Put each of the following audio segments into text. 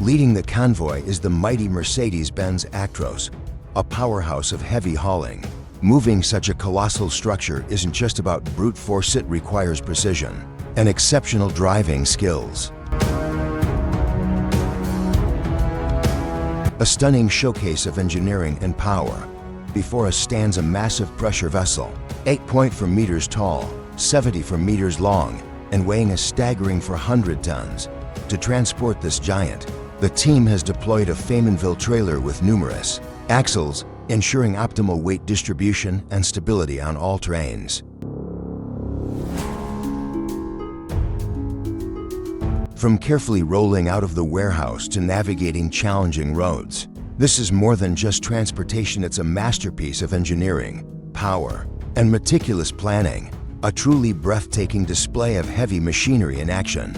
Leading the convoy is the mighty Mercedes-Benz Actros, a powerhouse of heavy hauling. Moving such a colossal structure isn't just about brute force, it requires precision and exceptional driving skills. A stunning showcase of engineering and power. Before us stands a massive pressure vessel, 8.4 meters tall, 74 meters long, and weighing a staggering 400 tons. To transport this giant, the team has deployed a Faymanville trailer with numerous axles, ensuring optimal weight distribution and stability on all terrains. From carefully rolling out of the warehouse to navigating challenging roads, this is more than just transportation, it's a masterpiece of engineering, power, and meticulous planning, a truly breathtaking display of heavy machinery in action.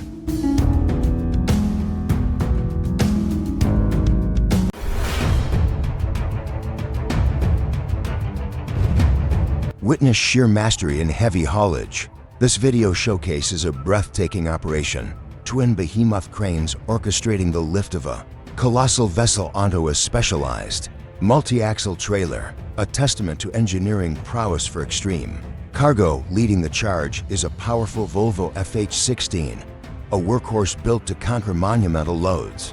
Witness sheer mastery in heavy haulage. This video showcases a breathtaking operation. Twin behemoth cranes orchestrating the lift of a colossal vessel onto a specialized multi-axle trailer, a testament to engineering prowess for extreme cargo. Leading the charge is a powerful Volvo FH16, a workhorse built to conquer monumental loads.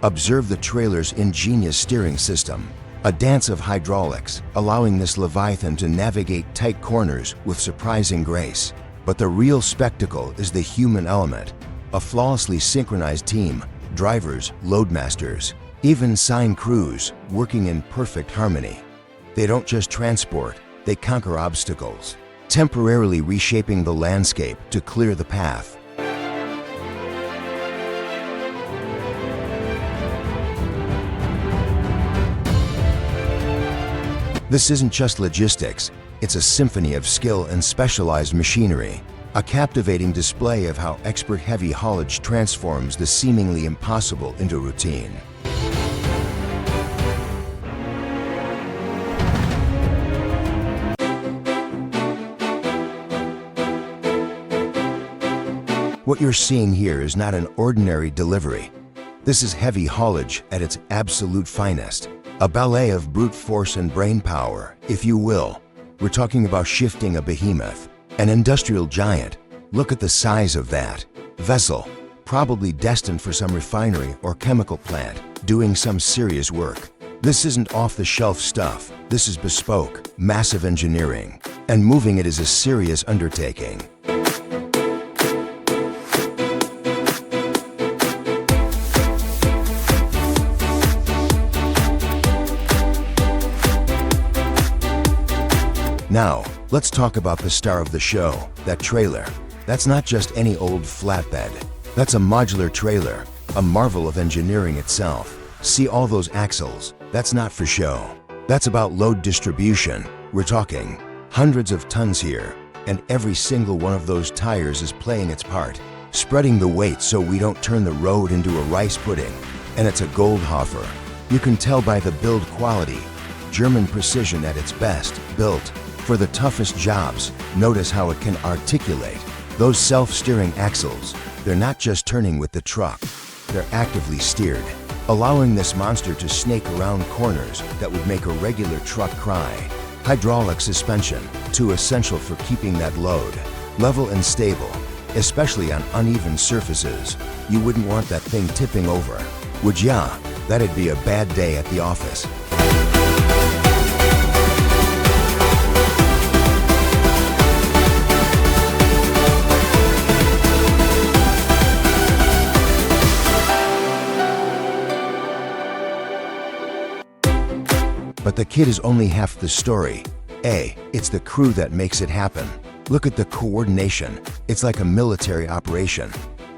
Observe the trailer's ingenious steering system, a dance of hydraulics, allowing this leviathan to navigate tight corners with surprising grace. But the real spectacle is the human element, a flawlessly synchronized team, drivers, loadmasters, even sign crews working in perfect harmony. They don't just transport, they conquer obstacles, temporarily reshaping the landscape to clear the path. This isn't just logistics, it's a symphony of skill and specialized machinery, a captivating display of how expert heavy haulage transforms the seemingly impossible into routine. What you're seeing here is not an ordinary delivery. This is heavy haulage at its absolute finest. A ballet of brute force and brain power, if you will. We're talking about shifting a behemoth, an industrial giant. Look at the size of that vessel, probably destined for some refinery or chemical plant, doing some serious work. This isn't off-the-shelf stuff. This is bespoke, massive engineering, and moving it is a serious undertaking. Now, let's talk about the star of the show, that trailer. That's not just any old flatbed. That's a modular trailer, a marvel of engineering itself. See all those axles? That's not for show. That's about load distribution. We're talking hundreds of tons here, and every single one of those tires is playing its part, spreading the weight so we don't turn the road into a rice pudding. And it's a Goldhofer. You can tell by the build quality. German precision at its best, built for the toughest jobs. Notice how it can articulate. Those self-steering axles, they're not just turning with the truck, they're actively steered, allowing this monster to snake around corners that would make a regular truck cry. Hydraulic suspension, too essential for keeping that load level and stable, especially on uneven surfaces. You wouldn't want that thing tipping over, would ya? That'd be a bad day at the office. But the kid is only half the story. It's the crew that makes it happen. Look at the coordination. It's like a military operation.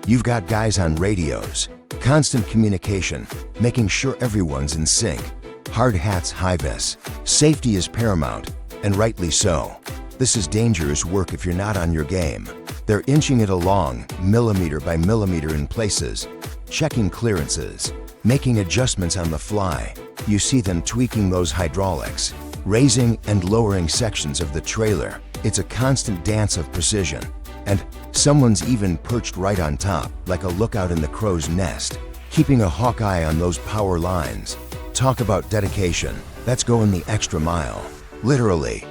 You've got guys on radios, constant communication, making sure everyone's in sync. Hard hats, high vis. Safety is paramount, and rightly so. This is dangerous work if you're not on your game. They're inching it along, millimeter by millimeter in places, checking clearances, making adjustments on the fly. You see them tweaking those hydraulics, raising and lowering sections of the trailer, It's a constant dance of precision. And someone's even perched right on top, like a lookout in the crow's nest, keeping a hawk eye on those power lines. Talk about dedication. That's going the extra mile. Literally.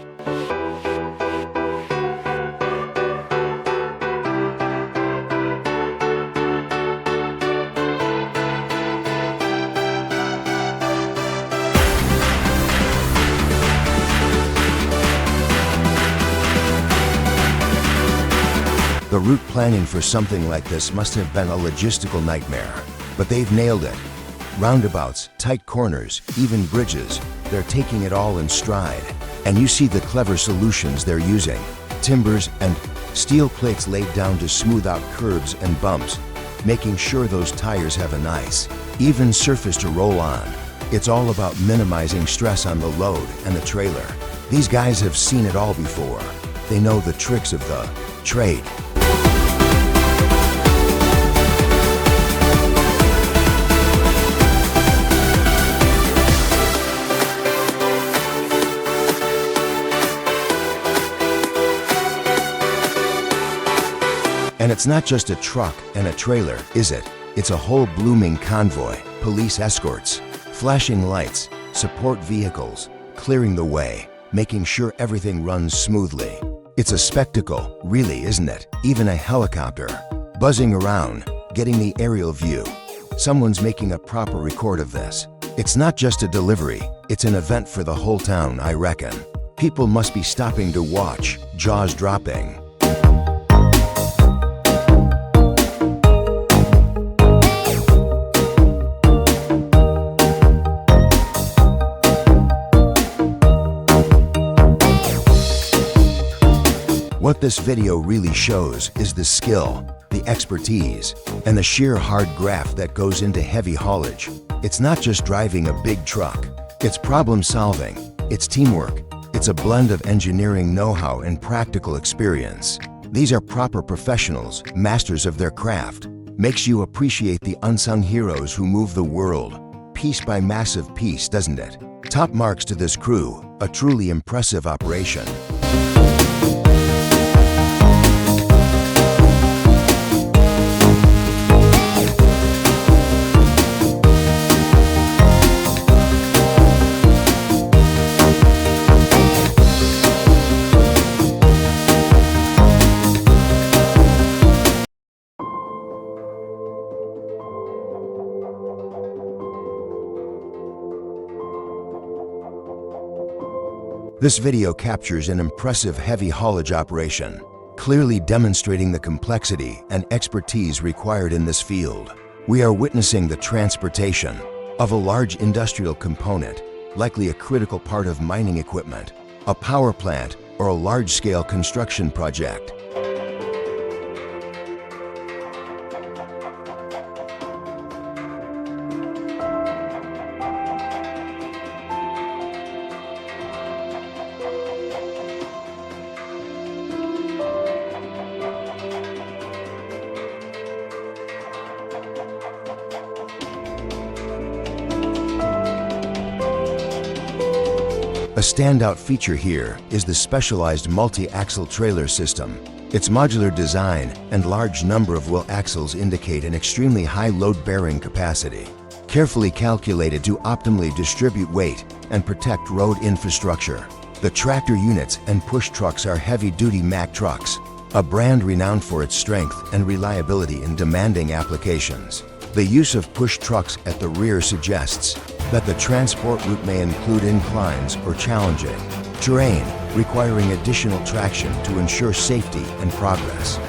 The route planning for something like this must have been a logistical nightmare, but they've nailed it. Roundabouts, tight corners, even bridges, they're taking it all in stride. And you see the clever solutions they're using. Timbers and steel plates laid down to smooth out curves and bumps, making sure those tires have a nice, even surface to roll on. It's all about minimizing stress on the load and the trailer. These guys have seen it all before. They know the tricks of the trade. And it's not just a truck and a trailer, is it? It's a whole blooming convoy, police escorts, flashing lights, support vehicles, clearing the way, making sure everything runs smoothly. It's a spectacle, really, isn't it? Even a helicopter, buzzing around, getting the aerial view. Someone's making a proper record of this. It's not just a delivery, it's an event for the whole town, I reckon. People must be stopping to watch, jaws dropping. What this video really shows is the skill, the expertise, and the sheer hard graft that goes into heavy haulage. It's not just driving a big truck. It's problem solving. It's teamwork. It's a blend of engineering know-how and practical experience. These are proper professionals, masters of their craft. Makes you appreciate the unsung heroes who move the world, piece by massive piece, doesn't it? Top marks to this crew, a truly impressive operation. This video captures an impressive heavy haulage operation, clearly demonstrating the complexity and expertise required in this field. We are witnessing the transportation of a large industrial component, likely a critical part of mining equipment, a power plant, or a large-scale construction project. A standout feature here is the specialized multi-axle trailer system. Its modular design and large number of wheel axles indicate an extremely high load-bearing capacity, carefully calculated to optimally distribute weight and protect road infrastructure. The tractor units and push trucks are heavy-duty Mack trucks, a brand renowned for its strength and reliability in demanding applications. The use of push trucks at the rear suggests that the transport route may include inclines or challenging terrain, requiring additional traction to ensure safety and progress.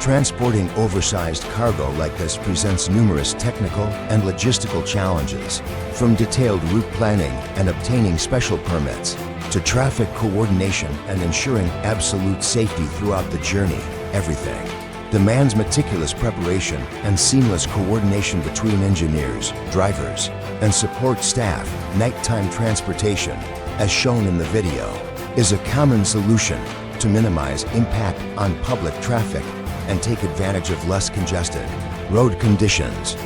Transporting oversized cargo like this presents numerous technical and logistical challenges, from detailed route planning and obtaining special permits, to traffic coordination and ensuring absolute safety throughout the journey. Everything demands meticulous preparation and seamless coordination between engineers, drivers, and support staff. Nighttime transportation, as shown in the video, is a common solution to minimize impact on public traffic and take advantage of less congested road conditions.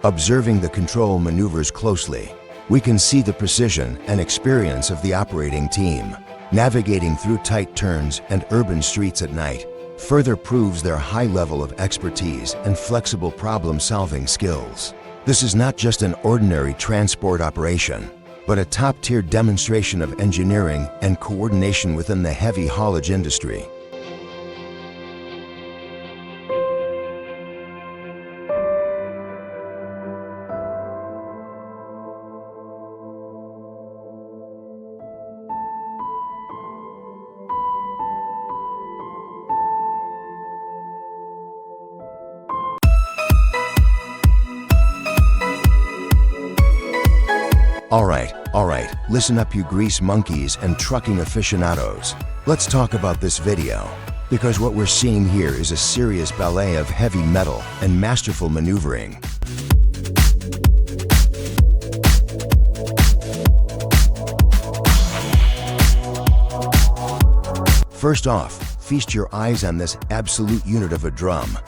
Observing the control maneuvers closely, we can see the precision and experience of the operating team. Navigating through tight turns and urban streets at night further proves their high level of expertise and flexible problem-solving skills. This is not just an ordinary transport operation, but a top-tier demonstration of engineering and coordination within the heavy haulage industry. All right, listen up you grease monkeys and trucking aficionados. Let's talk about this video, because what we're seeing here is a serious ballet of heavy metal and masterful maneuvering. First off, feast your eyes on this absolute unit of a drum.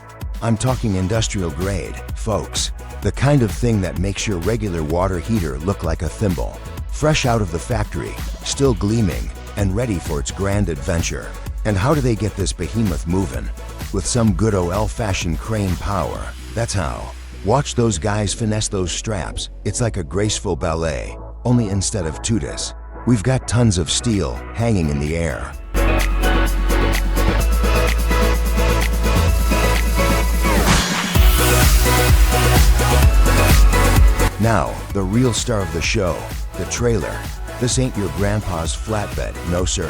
I'm talking industrial grade, folks. The kind of thing that makes your regular water heater look like a thimble. Fresh out of the factory, still gleaming, and ready for its grand adventure. And how do they get this behemoth moving? With some good old-fashioned crane power. That's how. Watch those guys finesse those straps. It's like a graceful ballet, only instead of tutus, we've got tons of steel hanging in the air. Now, the real star of the show, the trailer. This ain't your grandpa's flatbed, no sir.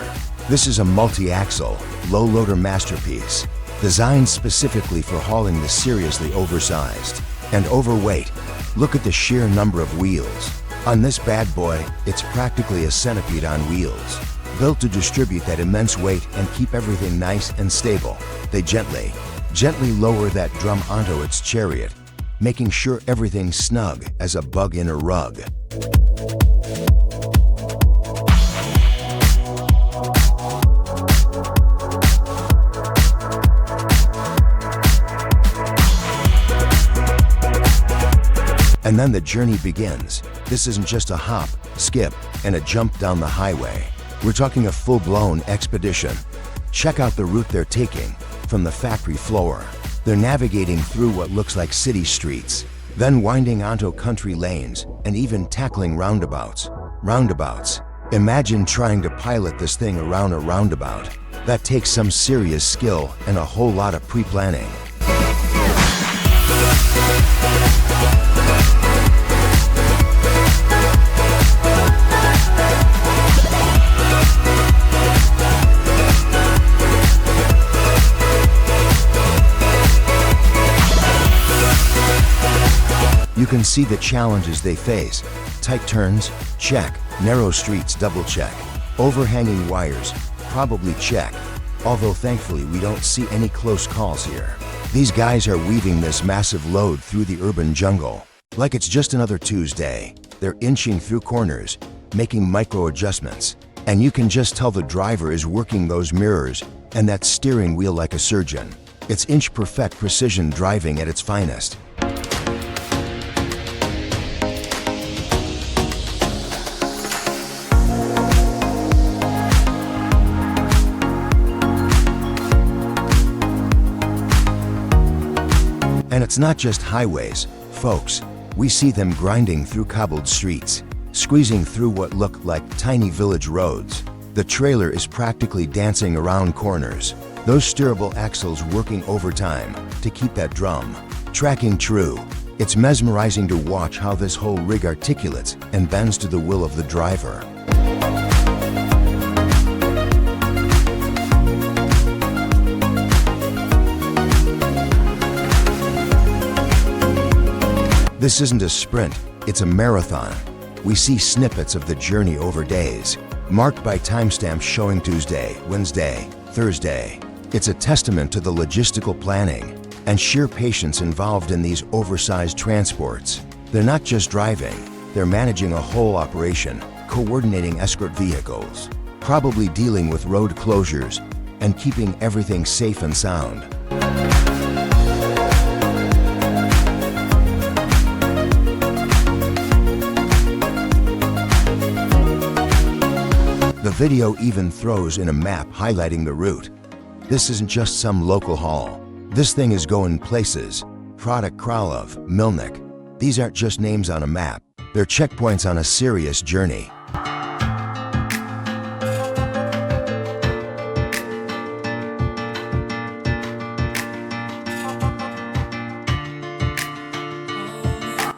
This is a multi-axle, low-loader masterpiece, designed specifically for hauling the seriously oversized and overweight. Look at the sheer number of wheels. On this bad boy, it's practically a centipede on wheels, built to distribute that immense weight and keep everything nice and stable. They gently lower that drum onto its chariot, making sure everything's snug as a bug in a rug. And then the journey begins. This isn't just a hop, skip, and a jump down the highway. We're talking a full-blown expedition. Check out the route they're taking from the factory floor. They're navigating through what looks like city streets, then winding onto country lanes and even tackling roundabouts. Imagine trying to pilot this thing around a roundabout. That takes some serious skill and a whole lot of pre-planning. You can see the challenges they face. Tight turns, check. Narrow streets, double check. Overhanging wires, probably check. Although thankfully we don't see any close calls here. These guys are weaving this massive load through the urban jungle like it's just another Tuesday. They're inching through corners, making micro adjustments. And you can just tell the driver is working those mirrors and that steering wheel like a surgeon. It's inch-perfect precision driving at its finest. And it's not just highways, folks. We see them grinding through cobbled streets, squeezing through what look like tiny village roads. The trailer is practically dancing around corners. Those steerable axles working overtime to keep that drum tracking true. It's mesmerizing to watch how this whole rig articulates and bends to the will of the driver. This isn't a sprint, it's a marathon. We see snippets of the journey over days, marked by timestamps showing Tuesday, Wednesday, Thursday. It's a testament to the logistical planning and sheer patience involved in these oversized transports. They're not just driving, they're managing a whole operation, coordinating escort vehicles, probably dealing with road closures, and keeping everything safe and sound. The video even throws in a map highlighting the route. This isn't just some local haul. This thing is going places. Product Kralov, Milnik. These aren't just names on a map. They're checkpoints on a serious journey.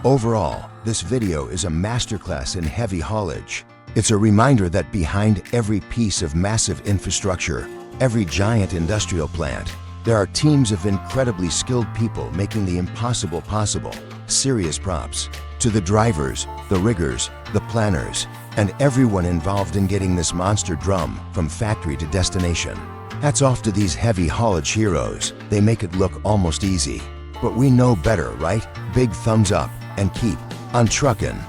Overall, this video is a masterclass in heavy haulage. It's a reminder that behind every piece of massive infrastructure, every giant industrial plant, there are teams of incredibly skilled people making the impossible possible. Serious props to the drivers, the riggers, the planners, and everyone involved in getting this monster drum from factory to destination. Hats off to these heavy haulage heroes. They make it look almost easy. But we know better, right? Big thumbs up and keep on truckin'.